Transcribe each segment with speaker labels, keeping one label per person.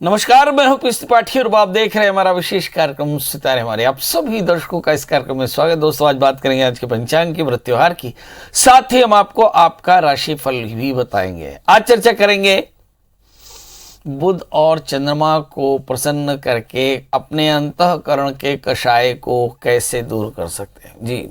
Speaker 1: नमस्कार, मैं हूं पीयूष त्रिपाठी और आप देख रहे हैं हमारा विशेष कार्यक्रम सितारे हमारे। आप सभी दर्शकों का इस कार्यक्रम में स्वागत। दोस्तों, आज बात करेंगे आज के पंचांग की, व्रत त्योहार की, साथ ही हम आपको आपका राशिफल भी बताएंगे। आज चर्चा करेंगे बुध और चंद्रमा को प्रसन्न करके अपने अंतःकरण के कषाय को कैसे दूर कर सकते हैं। जी,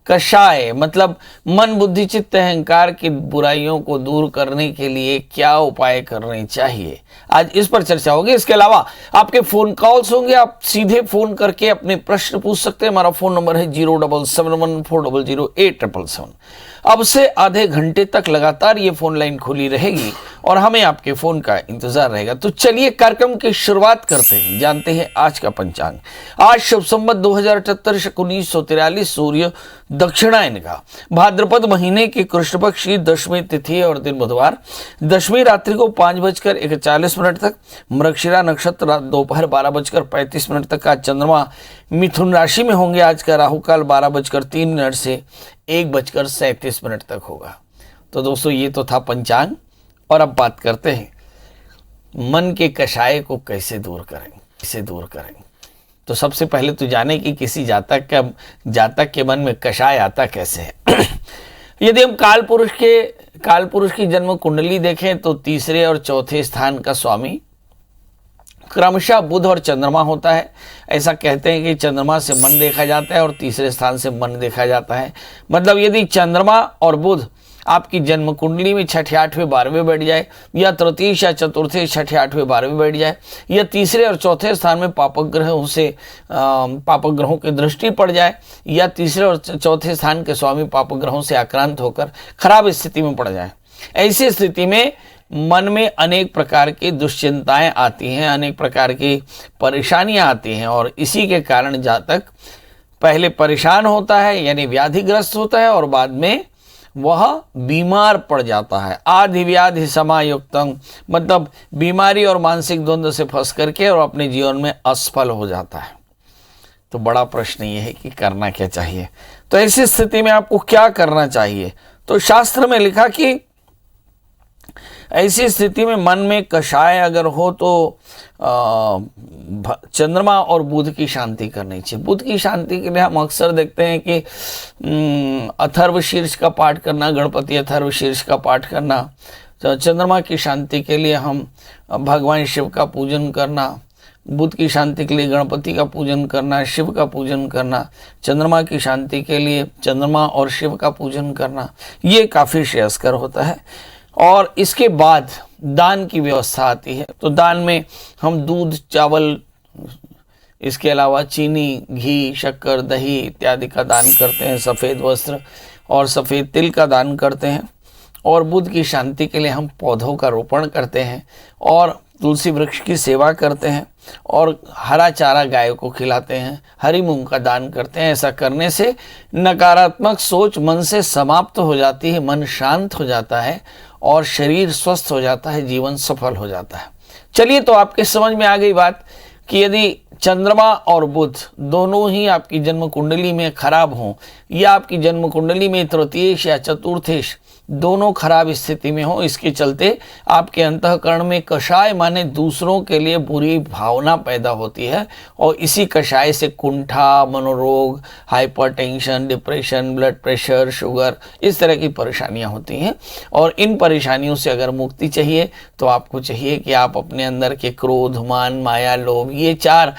Speaker 1: कषाय मतलब मन बुद्धि चित्त अहंकार की बुराइयों को दूर करने के लिए क्या उपाय करने चाहिए, आज इस पर चर्चा होगी। इसके अलावा आपके फोन कॉल्स होंगे, आप सीधे फोन करके अपने प्रश्न पूछ सकते हैं। हमारा फोन नंबर है 07714008777। अब से आधे घंटे तक लगातार ये फोन लाइन खुली रहेगी और हमें आपके फोन का इंतजार रहेगा। तो चलिए कार्यक्रम की शुरुआत करते हैं, जानते हैं आज का पंचांग। आज शुभ संवत 2078 1943 सूर्य दक्षिणायन का भाद्रपद महीने की कृष्ण पक्ष की दशमी तिथि और दिन बुधवार, दशमी रात्रि को 5:41 तक, मृगशिरा नक्षत्र दोपहर 12:35 तक का चंद्रमा मिथुन राशि में होंगे। आज का राहु काल 12:03 से 1:37 तक होगा। तो दोस्तों, ये तो था पंचांग और अब बात करते हैं मन के कषाय को कैसे दूर करें। तो सबसे पहले तो जाने कि किसी जातक के मन में कषाय आता कैसे है। यदि हम काल पुरुष की जन्म कुंडली देखें तो तीसरे और चौथे स्थान का स्वामी क्रमशः बुध और चंद्रमा होता है। ऐसा कहते हैं कि चंद्रमा से मन देखा जाता है और तीसरे स्थान से मन देखा जाता है। मतलब यदि चंद्रमा और बुध आपकी जन्म कुंडली में छठे आठवें 12वें बैठ जाए, या तृतीय या चतुर्थे छठे आठवें 12वें बैठ जाए, या तीसरे और चौथे स्थान में पापक ग्रहों की दृष्टि पड़ जाए, या तीसरे और चौथे स्थान के स्वामी पापक ग्रहों से आक्रांत होकर खराब स्थिति में पड़ जाए, ऐसी स्थिति में मन में अनेक प्रकार की दुश्चिंताएं आती हैं, अनेक प्रकार की परेशानियां आती हैं और इसी के कारण जातक पहले परेशान होता है यानी व्याधिग्रस्त होता है और बाद में वह बीमार पड़ जाता है। आधि व्याधि समायुक्तम मतलब बीमारी और मानसिक द्वंद्व से फंस करके और अपने जीवन में असफल हो जाता है। तो बड़ा प्रश्न ये है कि करना क्या चाहिए। तो ऐसी स्थिति में आपको क्या करना चाहिए। तो शास्त्र में लिखा कि ऐसी स्थिति में मन में कषाय अगर हो तो चंद्रमा और बुध की शांति करनी चाहिए। बुध की शांति के लिए हम अक्सर देखते हैं कि अथर्व शीर्ष का पाठ करना, गणपति अथर्व शीर्ष का पाठ करना। तो चंद्रमा की शांति के लिए हम भगवान शिव का पूजन करना, बुध की शांति के लिए गणपति का पूजन करना, शिव का पूजन करना, चंद्रमा की शांति के लिए चंद्रमा और शिव का पूजन करना, ये काफ़ी श्रेयस्कर होता है। और इसके बाद दान की व्यवस्था आती है। तो दान में हम दूध, चावल, इसके अलावा चीनी, घी, शक्कर, दही इत्यादि का दान करते हैं। सफ़ेद वस्त्र और सफ़ेद तिल का दान करते हैं। और बुध की शांति के लिए हम पौधों का रोपण करते हैं और तुलसी वृक्ष की सेवा करते हैं और हरा चारा गाय को खिलाते हैं, हरी मूंग का दान करते हैं। ऐसा करने से नकारात्मक सोच मन से समाप्त हो जाती है, मन शांत हो जाता है और शरीर स्वस्थ हो जाता है, जीवन सफल हो जाता है। चलिए, तो आपके समझ में आ गई बात कि यदि चंद्रमा और बुध दोनों ही आपकी जन्म कुंडली में खराब हों या आपकी जन्म कुंडली में तृतीयेश या चतुर्थेश दोनों खराब स्थिति में हो, इसके चलते आपके अंतःकरण में कषाय माने दूसरों के लिए बुरी भावना पैदा होती है और इसी कषाय से कुंठा, मनोरोग, hypertension, depression, blood pressure, sugar, इस तरह की परेशानियां होती हैं। और इन परेशानियों से अगर मुक्ति चाहिए तो आपको चाहिए कि आप अपने अंदर के क्रोध, मान, माया, लोभ, ये चार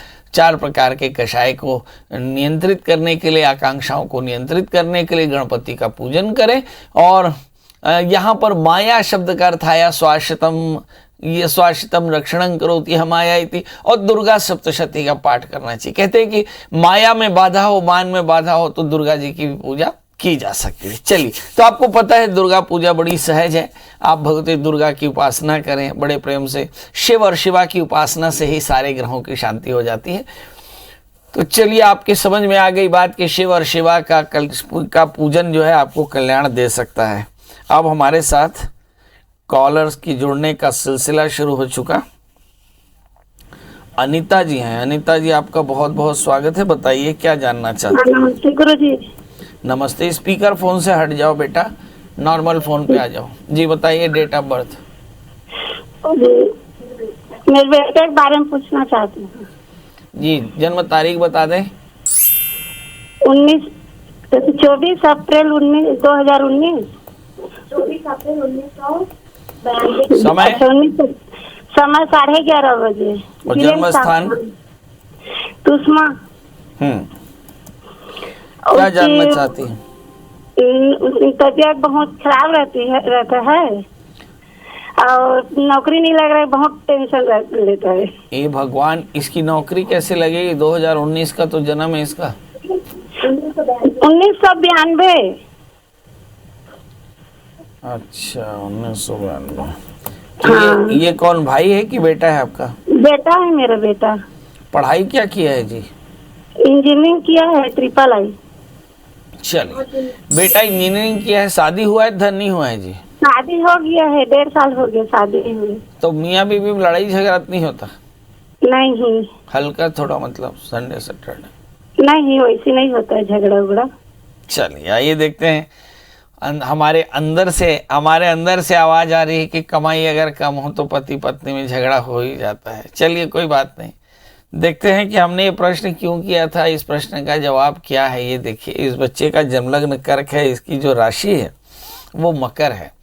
Speaker 1: प्रकार के कषाय को नियंत्रित करने के लिए, आकांक्षाओं को नियंत्रित करने के लिए गणपति का पूजन करें। और यहाँ पर माया शब्द का अर्थ आया स्वाश्वतम, ये स्वाश्वतम रक्षणं करोति यह माया इति, और दुर्गा सप्तशती का पाठ करना चाहिए। कहते हैं कि माया में बाधा हो, मान में बाधा हो तो दुर्गा जी की भी पूजा की जा सकती है। चलिए, तो आपको पता है दुर्गा पूजा बड़ी सहज है। आप भगवती दुर्गा की उपासना करें बड़े प्रेम से। शिव और शिवा की उपासना से ही सारे ग्रहों की शांति हो जाती है। तो चलिए, आपके समझ में आ गई बात कि शिव और शिवा का पूजन जो है आपको कल्याण दे सकता है। अब हमारे साथ कॉलर्स की जुड़ने का सिलसिला शुरू हो चुका। अनीता जी हैं। अनीता जी, आपका बहुत बहुत स्वागत है। बताइए क्या जानना चाहते हैं।
Speaker 2: नमस्ते गुरु जी।
Speaker 1: नमस्ते। स्पीकर फोन से हट जाओ बेटा, नॉर्मल फोन पे आ जाओ। जी बताइए, डेट ऑफ बर्थ।
Speaker 2: मेरे बेटे के बारे में पूछना चाहती हूँ।
Speaker 1: जी, जन्म तारीख बता दें।
Speaker 2: 24 अप्रैल 2019। 24 अप्रैल 1992।
Speaker 1: समय?
Speaker 2: अच्छा, 19। समय 11:30 बजे।
Speaker 1: और जन्म स्थान?
Speaker 2: तुष्मा।
Speaker 1: क्या जानना चाहती हैं?
Speaker 2: उसकी तबीयत बहुत खराब रहता है और नौकरी नहीं लग रहा है, बहुत टेंशन लेता है।
Speaker 1: ये भगवान, इसकी नौकरी कैसे लगेगी? 2019 का तो जन्म है इसका।
Speaker 2: 1992।
Speaker 1: अच्छा, 1992। तो
Speaker 2: हाँ।
Speaker 1: ये कौन, भाई है कि बेटा है आपका?
Speaker 2: बेटा है, मेरा बेटा।
Speaker 1: पढ़ाई क्या किया है जी?
Speaker 2: इंजीनियरिंग किया है, ट्रिपल आई।
Speaker 1: चलिए, बेटा इंजीनियरिंग किया है, शादी हुआ है, धन नहीं हुआ है जी?
Speaker 2: शादी हो गया है, 1.5 साल हो गया शादी हुई।
Speaker 1: तो मियाँ बीवी में लड़ाई झगड़ा नहीं होता?
Speaker 2: नहीं।
Speaker 1: हल्का थोड़ा, मतलब संडे सैटरडे?
Speaker 2: नहीं, वैसे नहीं होता है झगड़ा उगड़ा।
Speaker 1: चलिए, आइए देखते हैं। हमारे अंदर से आवाज आ रही है कि कमाई अगर कम हो तो पति पत्नी में झगड़ा हो ही जाता है। चलिए, कोई बात नहीं, देखते हैं कि हमने ये प्रश्न क्यों किया था, इस प्रश्न का जवाब क्या है। ये देखिए, इस बच्चे का जन्मलग्न कर्क है, इसकी जो राशि है वो मकर है।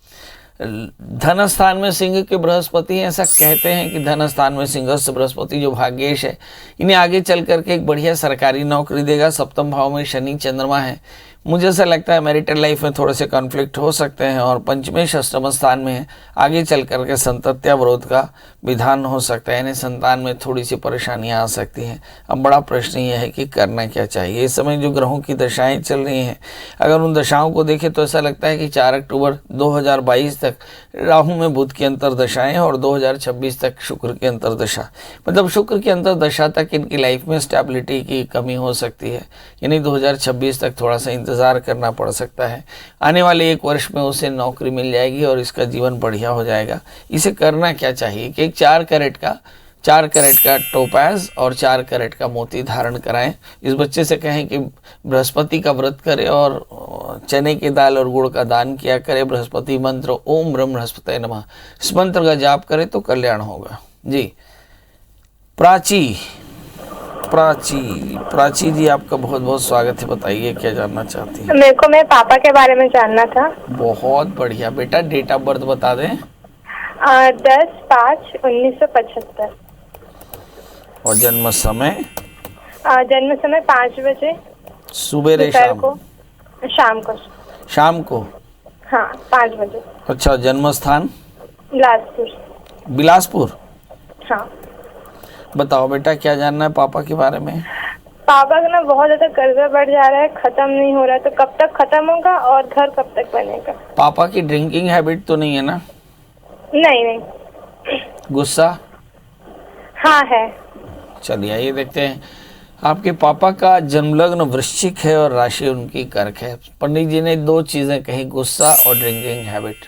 Speaker 1: धन स्थान में सिंह के बृहस्पति हैं। ऐसा कहते हैं कि धन स्थान में सिंहस्थ बृहस्पति जो भाग्येश है, इन्हें आगे चल करके एक बढ़िया सरकारी नौकरी देगा। सप्तम भाव में शनि चंद्रमा है। मुझे ऐसा लगता है मैरिटल लाइफ में थोड़े से कॉन्फ्लिक्ट हो सकते हैं। और पंचमेश अष्टम स्थान में है, आगे चल करके संतत्यावरोध का विधान हो सकता है, यानी संतान में थोड़ी सी परेशानियां आ सकती हैं। अब बड़ा प्रश्न यह है कि करना क्या चाहिए। इस समय जो ग्रहों की दशाएं चल रही हैं, अगर उन दशाओं को देखें तो ऐसा लगता है कि 4 अक्टूबर 2022 तक राहु में बुध की अंतरदशाएं और 2026 तक शुक्र की अंतरदशा, मतलब शुक्र की अंतरदशा तक इनकी लाइफ में स्टेबिलिटी की कमी हो सकती है। यानी 2026 तक थोड़ा सा इंतजार करना पड़ सकता है। आने वाले 1 वर्ष में उसे नौकरी मिल जाएगी और इसका जीवन बढ़िया हो जाएगा। इसे करना क्या चाहिए कि एक 4 कैरेट का टोपाज और 4 कैरेट का मोती धारण कराएं। इस बच्चे से कहें कि बृहस्पति का व्रत करे और चने की दाल और गुड़ का दान किया करे। बृहस्पति मंत्र ओम ब्रह्म बृहस्पति नमः, इस मंत्र का जाप करे तो कल्याण होगा जी। प्राची जी, आपका बहुत बहुत स्वागत है। बताइए क्या जानना चाहती हैं?
Speaker 3: मेरे को मेरे पापा के बारे में जानना था।
Speaker 1: बहुत बढ़िया बेटा, डेट ऑफ बर्थ बता दें।
Speaker 3: 10/5/1975।
Speaker 1: और जन्म समय?
Speaker 3: जन्म समय 5 बजे
Speaker 1: सुबह शाम को।
Speaker 3: हाँ, 5 बजे।
Speaker 1: अच्छा, जन्म स्थान? बिलासपुर।
Speaker 3: हाँ।
Speaker 1: बताओ बेटा, क्या जानना है पापा के बारे में?
Speaker 3: पापा का ना बहुत ज्यादा कर्जा बढ़ जा रहा है, खत्म नहीं हो रहा है, तो कब तक खत्म होगा और घर कब तक बनेगा?
Speaker 1: पापा की ड्रिंकिंग हैबिट तो नहीं है ना?
Speaker 3: नहीं।
Speaker 1: गुस्सा?
Speaker 3: हाँ है।
Speaker 1: चलिए, ये देखते हैं। आपके पापा का जन्मलग्न वृश्चिक है और राशि उनकी कर्क है। पंडित जी ने 2 चीजें कही, गुस्सा और ड्रिंकिंग हैबिट।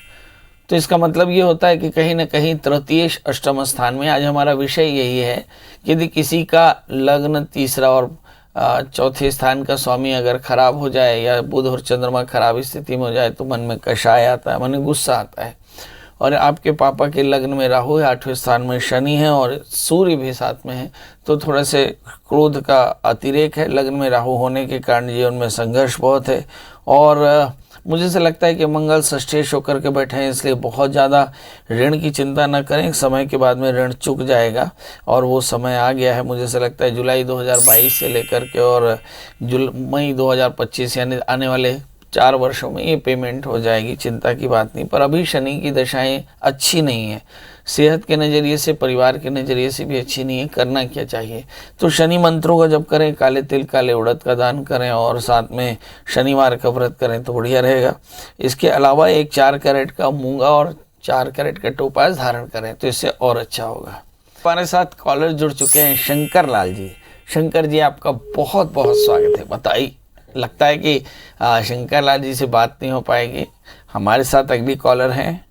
Speaker 1: तो इसका मतलब ये होता है कि कहीं ना कहीं तृतीय अष्टम स्थान में, आज हमारा विषय यही है कि यदि किसी का लग्न तीसरा और चौथे स्थान का स्वामी अगर खराब हो जाए या बुध और चंद्रमा खराब स्थिति में हो जाए तो मन में कषाय आता है, मन में गुस्सा आता है। और आपके पापा के लग्न में राहु है, 8वें स्थान में शनि है और सूर्य भी साथ में है, तो थोड़ा से क्रोध का अतिरेक है। लग्न में राहु होने के कारण जीवन में संघर्ष बहुत है। और मुझे से लगता है कि मंगल षष्ठेश होकर के बैठे हैं, इसलिए बहुत ज़्यादा ऋण की चिंता न करें। समय के बाद में ऋण चुक जाएगा और वो समय आ गया है। मुझे से लगता है जुलाई 2022 से लेकर के और मई 2025 यानी आने वाले 4 वर्षों में ये पेमेंट हो जाएगी, चिंता की बात नहीं। पर अभी शनि की दशाएं अच्छी नहीं है, सेहत के नज़रिए से, परिवार के नज़रिए से भी अच्छी नहीं है। करना क्या चाहिए? तो शनि मंत्रों का जप करें, काले तिल काले उड़द का दान करें और साथ में शनिवार का व्रत करें तो बढ़िया रहेगा। इसके अलावा एक 4 कैरेट का मूंगा और 4 कैरेट का टोपाज धारण करें तो इससे और अच्छा होगा। हमारे साथ कॉलर जुड़ चुके हैं शंकर लाल जी। शंकर जी, आपका बहुत बहुत स्वागत है। बताइए, लगता है कि शंकर लाल जी से बात नहीं हो पाएगी। हमारे साथ अगली कॉलर हैं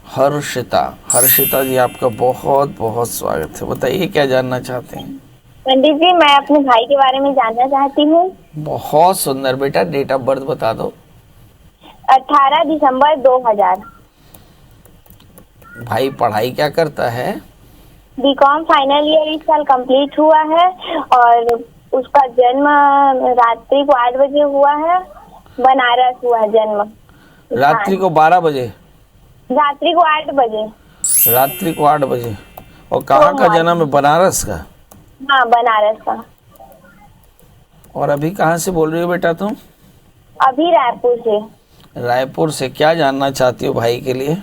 Speaker 1: हर्षिता जी, आपका बहुत बहुत स्वागत है। बताइए क्या जानना चाहते हैं?
Speaker 4: पंडित जी, मैं अपने भाई के बारे में जानना चाहती हूँ।
Speaker 1: बहुत सुंदर बेटा, डेट ऑफ बर्थ बता दो।
Speaker 4: 18 दिसंबर 2000।
Speaker 1: भाई पढ़ाई क्या करता है?
Speaker 4: बीकॉम फाइनल ईयर इस साल कंप्लीट हुआ है और उसका जन्म रात्रि को 8 बजे हुआ है। बनारस हुआ है जन्म।
Speaker 1: रात्रि को 12 बजे?
Speaker 4: रात्रि को 8 बजे।
Speaker 1: रात्रि को 8 बजे। और कहाँ का जन्म है? बनारस का?
Speaker 4: हाँ, बनारस का।
Speaker 1: और अभी कहाँ से बोल रही हो बेटा तुम?
Speaker 4: अभी रायपुर से।
Speaker 1: रायपुर से। क्या जानना चाहती हो भाई के लिए?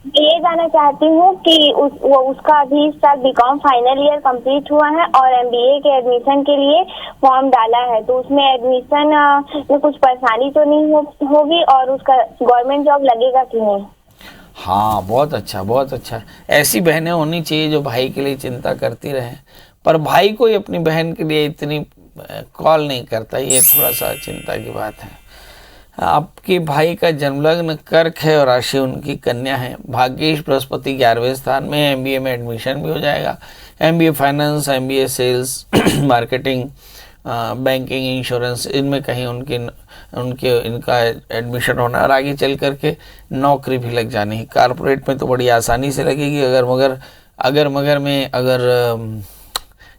Speaker 4: मैं ये जानना चाहती हूँ कि उसका अभी इस साल बीकॉम फाइनल ईयर कंप्लीट हुआ है और एमबीए के एडमिशन के लिए फॉर्म डाला है, तो उसमें एडमिशन में कुछ परेशानी तो नहीं होगी और उसका गवर्नमेंट जॉब लगेगा कि नहीं?
Speaker 1: हाँ, बहुत अच्छा, बहुत अच्छा। ऐसी बहनें होनी चाहिए जो भाई के लिए चिंता करती रहें, पर भाई कोई अपनी बहन के लिए इतनी कॉल नहीं करता, ये थोड़ा सा चिंता की बात है। आपके भाई का जन्मलग्न कर्क है और राशि उनकी कन्या है। भाग्येश बृहस्पति 11वें स्थान में। एमबीए में एडमिशन भी हो जाएगा। MBA finance, MBA sales, marketing, banking, insurance, इनमें कहीं इनका एडमिशन होना और आगे चल करके नौकरी भी लग जानी है। कारपोरेट में तो बड़ी आसानी से लगेगी। अगर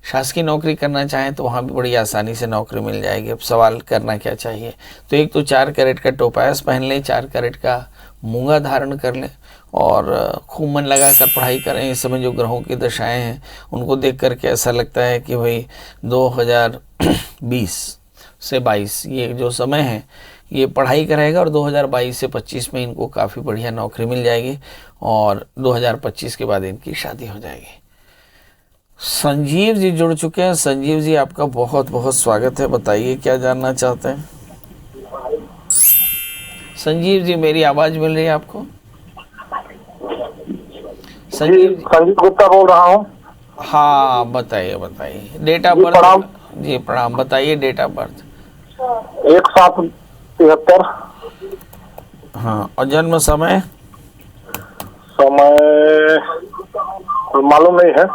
Speaker 1: शासकीय नौकरी करना चाहें तो वहाँ भी बड़ी आसानी से नौकरी मिल जाएगी। अब सवाल करना क्या चाहिए, तो एक तो 4 कैरेट का टोपास पहन लें, 4 कैरेट का मूंगा धारण कर लें और खूब मन लगा कर पढ़ाई करें। इस समय जो ग्रहों की दशाएं हैं उनको देख करके ऐसा लगता है कि भाई 2020 से 22 ये जो समय है ये पढ़ाई करेगा और 2022 से 25 में इनको काफ़ी बढ़िया नौकरी मिल जाएगी और 2025 के बाद इनकी शादी हो जाएगी। संजीव जी जुड़ चुके हैं। संजीव जी, आपका बहुत बहुत स्वागत है। बताइए क्या जानना चाहते हैं? संजीव जी, मेरी आवाज मिल रही है आपको? संजीव
Speaker 5: गुप्ता बोल रहा हूँ।
Speaker 1: हाँ, बताइए डेट ऑफ बर्थ। जी प्रणाम, बताइए डेट ऑफ बर्थ।
Speaker 5: 1/7/73।
Speaker 1: हाँ, और जन्म समय?
Speaker 5: समय मालूम नहीं है।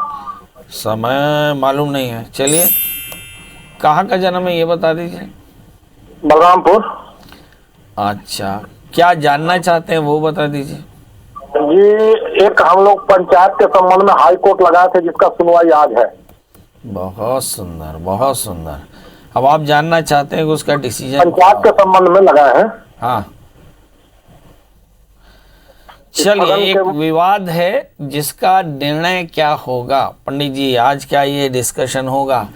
Speaker 1: समय मालूम नहीं है। चलिए, कहाँ का जन्म है ये बता दीजिए।
Speaker 5: बलरामपुर।
Speaker 1: अच्छा, क्या जानना चाहते हैं वो बता दीजिए।
Speaker 5: जी, एक हम लोग पंचायत के संबंध में हाई कोर्ट लगाए थे जिसका सुनवाई आज है।
Speaker 1: बहुत सुंदर, बहुत सुंदर। अब आप जानना चाहते हैं कि उसका डिसीजन
Speaker 5: पंचायत के संबंध में लगाए हैं।
Speaker 1: हाँ, चलिए, एक विवाद है जिसका निर्णय क्या होगा। पंडित जी, आज क्या ये डिस्कशन होगा?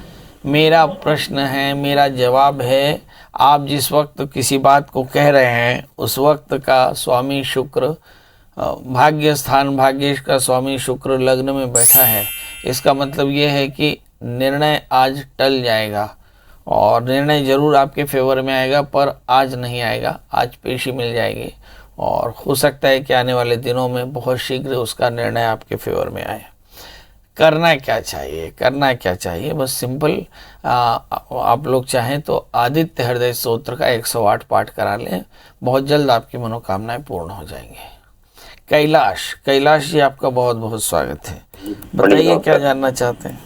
Speaker 1: मेरा प्रश्न है, मेरा जवाब है, आप जिस वक्त किसी बात को कह रहे हैं उस वक्त का स्वामी शुक्र, भाग्य स्थान भाग्येश का स्वामी शुक्र लग्न में बैठा है। इसका मतलब ये है कि निर्णय आज टल जाएगा और निर्णय जरूर आपके फेवर में आएगा, पर आज नहीं आएगा। आज पेशी मिल जाएगी और हो सकता है कि आने वाले दिनों में बहुत शीघ्र उसका निर्णय आपके फेवर में आए। करना क्या चाहिए? बस सिंपल, आप लोग चाहें तो आदित्य हृदय स्तोत्र का 108 पाठ करा लें, बहुत जल्द आपकी मनोकामनाएं पूर्ण हो जाएंगी। कैलाश जी, आपका बहुत बहुत स्वागत है। बताइए क्या जानना चाहते हैं?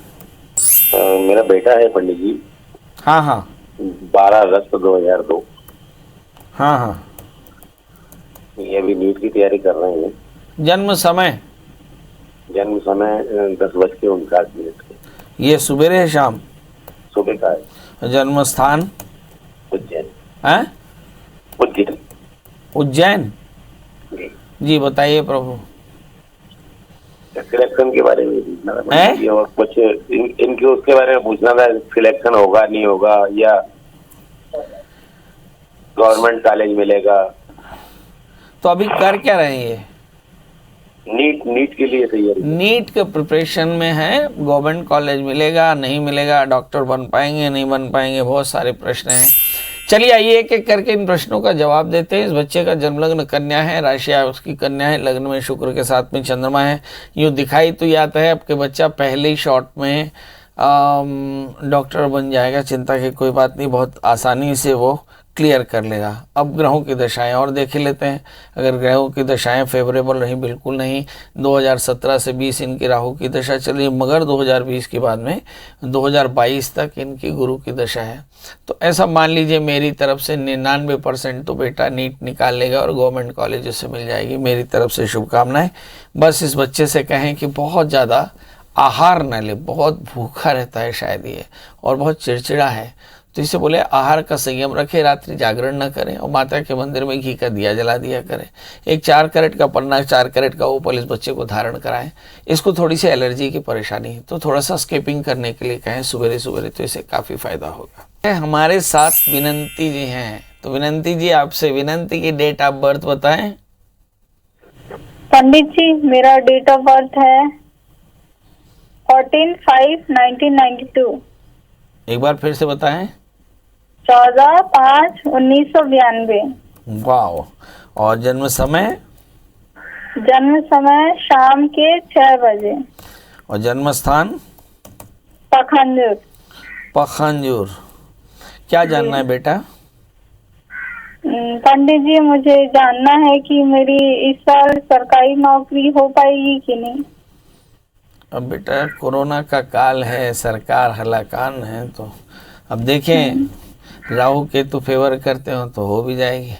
Speaker 5: मेरा बेटा है पंडित जी।
Speaker 1: हाँ,
Speaker 5: 12 अगस्त 2002।
Speaker 1: हाँ,
Speaker 5: ये अभी नीट की तैयारी कर रहे हैं।
Speaker 1: जन्म समय?
Speaker 5: 10:49।
Speaker 1: ये सुबेरे है शाम?
Speaker 5: सुबह का है।
Speaker 1: जन्म स्थान?
Speaker 5: उज्जैन।
Speaker 1: हैं?
Speaker 5: उज्जैन।
Speaker 1: उज्जैन? जी बताइए प्रभु।
Speaker 5: सिलेक्शन के बारे में पूछना था
Speaker 1: है?
Speaker 5: और कुछ इनके उसके बारे में पूछना था। सिलेक्शन होगा नहीं होगा या गवर्नमेंट कॉलेज मिलेगा?
Speaker 1: तो अभी कर क्या रहे हैं?
Speaker 5: नीट के लिए तैयारी।
Speaker 1: नीट के प्रिपरेशन में है। गवर्नमेंट कॉलेज मिलेगा नहीं मिलेगा, डॉक्टर बन पाएंगे नहीं बन पाएंगे, बहुत सारे प्रश्न हैं। चलिए आइए एक एक करके इन प्रश्नों का जवाब देते हैं। इस बच्चे का जन्मलग्न कन्या है, राशि उसकी कन्या है, लग्न में शुक्र के साथ में चंद्रमा है। यूँ दिखाई तो ये आता है आपके बच्चा पहले ही शॉट में डॉक्टर बन जाएगा। चिंता की कोई बात नहीं, बहुत आसानी से वो क्लियर कर लेगा। अब ग्रहों की दशाएं और देख लेते हैं। अगर ग्रहों की दशाएं फेवरेबल रही, बिल्कुल नहीं। 2017 से 20 इनकी राहु की दशा चली, मगर 2020 के बाद में 2022 तक इनकी गुरु की दशा है। तो ऐसा मान लीजिए मेरी तरफ से 99% तो बेटा नीट निकाल लेगा और गवर्नमेंट कॉलेज से मिल जाएगी। मेरी तरफ से शुभकामनाएं। बस इस बच्चे से कहें कि बहुत ज़्यादा आहार न ले, बहुत भूखा रहता है शायद ये, और बहुत चिड़चिड़ा है, तो इसे बोले आहार का संयम रखे, रात्रि जागरण न करें और माता के मंदिर में घी का दिया जला दिया करें। एक 4 कैरेट का पन्ना, 4 कैरेट का ओपल इस बच्चे को धारण कराएं। इसको थोड़ी सी एलर्जी की परेशानी है तो थोड़ा सा स्केपिंग करने के लिए कहें सवेरे सवेरे, तो इसे काफ़ी फायदा होगा। हमारे साथ विनंती जी हैं, तो विनंती जी आपसे विनंती की डेट ऑफ बर्थ बताएं।
Speaker 6: पंडित जी मेरा डेट ऑफ बर्थ है 14/5/1992।
Speaker 1: एक बार फिर से बताएं।
Speaker 6: 14/5/1992।
Speaker 1: वाह। और जन्म समय?
Speaker 6: जन्म समय शाम के 6 बजे।
Speaker 1: और जन्म स्थान?
Speaker 6: पखंजूर।
Speaker 1: पखंजूर। क्या जानना है बेटा?
Speaker 6: पंडित जी मुझे जानना है कि मेरी इस साल सरकारी नौकरी हो पाएगी कि नहीं।
Speaker 1: अब बेटा कोरोना का काल है, सरकार हलाकान है, तो अब देखें राहु केतु फेवर करते हो तो हो भी जाएगी।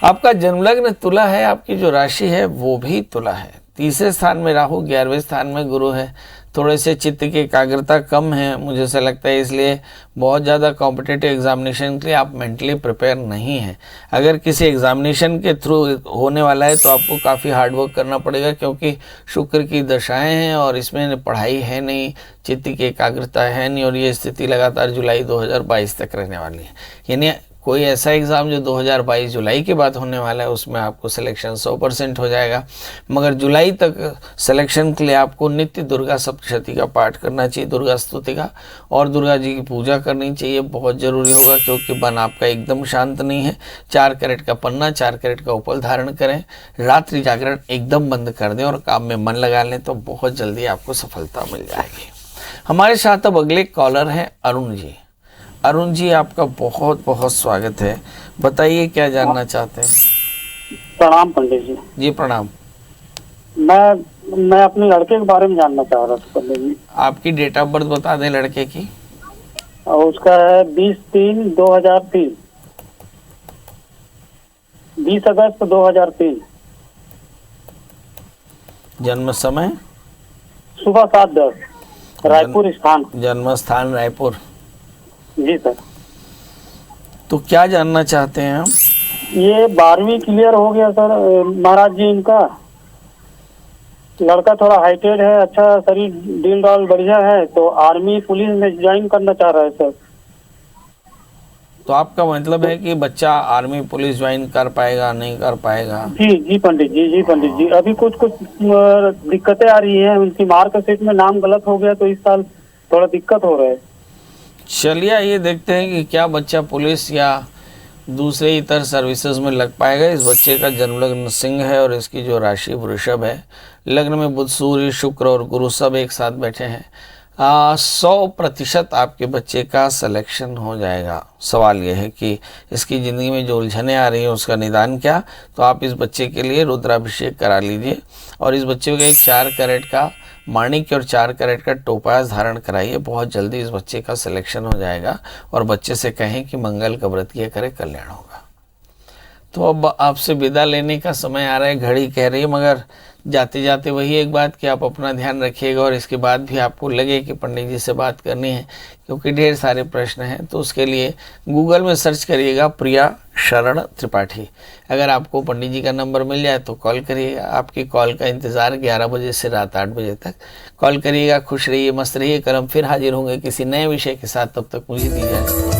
Speaker 1: आपका जन्मलग्न तुला है, आपकी जो राशि है वो भी तुला है। तीसरे स्थान में राहु, 11वें स्थान में गुरु है। थोड़े से चित्त की एकाग्रता कम है मुझे ऐसा लगता है, इसलिए बहुत ज़्यादा कॉम्पिटिटिव एग्जामिनेशन के लिए आप मेंटली प्रिपेयर नहीं हैं। अगर किसी एग्जामिनेशन के थ्रू होने वाला है तो आपको काफ़ी हार्डवर्क करना पड़ेगा, क्योंकि शुक्र की दशाएं हैं और इसमें पढ़ाई है नहीं, चित्त की एकाग्रता है नहीं, और ये स्थिति लगातार जुलाई 2022 तक रहने वाली है। यानी कोई ऐसा एग्ज़ाम जो 2022 जुलाई के बाद होने वाला है उसमें आपको सिलेक्शन 100% हो जाएगा, मगर जुलाई तक सिलेक्शन के लिए आपको नित्य दुर्गा सप्तशती का पाठ करना चाहिए, दुर्गा स्तुति का, और दुर्गा जी की पूजा करनी चाहिए, बहुत ज़रूरी होगा, क्योंकि मन आपका एकदम शांत नहीं है। 4 कैरेट का पन्ना, 4 कैरेट का उपल धारण करें, रात्रि जागरण एकदम बंद कर दें और काम में मन लगा लें तो बहुत जल्दी आपको सफलता मिल जाएगी। हमारे साथ अब अगले कॉलर हैं अरुण जी। अरुण जी आपका बहुत बहुत स्वागत है, बताइए क्या जानना चाहते हैं।
Speaker 7: प्रणाम पंडित जी।
Speaker 1: जी प्रणाम।
Speaker 7: मैं अपने लड़के के बारे में जानना चाह रहा था पंडित जी।
Speaker 1: आपकी डेट ऑफ बर्थ बता दें लड़के की।
Speaker 7: और उसका है 20/3/2003, 20 अगस्त 2003।
Speaker 1: जन्म समय?
Speaker 7: सुबह 7:10, रायपुर स्थान।
Speaker 1: जन्म स्थान रायपुर।
Speaker 7: जी सर।
Speaker 1: तो क्या जानना चाहते हैं हम?
Speaker 7: ये 12वीं क्लियर हो गया सर महाराज जी। इनका लड़का थोड़ा हाइटेड है, अच्छा शरीर डील डाल बढ़िया है, तो आर्मी पुलिस में ज्वाइन करना चाह रहा है सर।
Speaker 1: तो आपका मतलब है कि बच्चा आर्मी पुलिस ज्वाइन कर पाएगा नहीं कर पाएगा?
Speaker 7: जी पंडित जी। जी पंडित जी, अभी कुछ दिक्कतें आ रही हैं। उनकी मार्कशीट में नाम गलत हो गया तो इस साल थोड़ा दिक्कत हो रहा है।
Speaker 1: चलिए ये देखते हैं कि क्या बच्चा पुलिस या दूसरे इतर सर्विसेज में लग पाएगा। इस बच्चे का जन्मलग्न सिंह है और इसकी जो राशि वृषभ है, लग्न में बुध, सूर्य, शुक्र और गुरु सब एक साथ बैठे हैं। 100% आपके बच्चे का सिलेक्शन हो जाएगा। सवाल यह है कि इसकी ज़िंदगी में जो उलझनें आ रही हैं उसका निदान क्या, तो आप इस बच्चे के लिए रुद्राभिषेक करा लीजिए और इस बच्चे को एक 4 कैरेट का माणिक्य और 4 कैरेट का टोपाज धारण कराइए। बहुत जल्दी इस बच्चे का सिलेक्शन हो जाएगा और बच्चे से कहें कि मंगल का व्रत किया करे, कल्याण होगा। तो अब आपसे विदा लेने का समय आ रहा है, घड़ी कह रही है, मगर जाते जाते वही एक बात कि आप अपना ध्यान रखिएगा और इसके बाद भी आपको लगे कि पंडित जी से बात करनी है, क्योंकि ढेर सारे प्रश्न हैं, तो उसके लिए गूगल में सर्च करिएगा प्रिया शरण त्रिपाठी। अगर आपको पंडित जी का नंबर मिल जाए तो कॉल करिएगा। आपकी कॉल का इंतज़ार 11 बजे से रात 8 बजे तक कॉल करिएगा। खुश रहिए, मस्त रहिए। कल हम फिर हाजिर होंगे किसी नए विषय के साथ। तब तक मुझे दीजिए।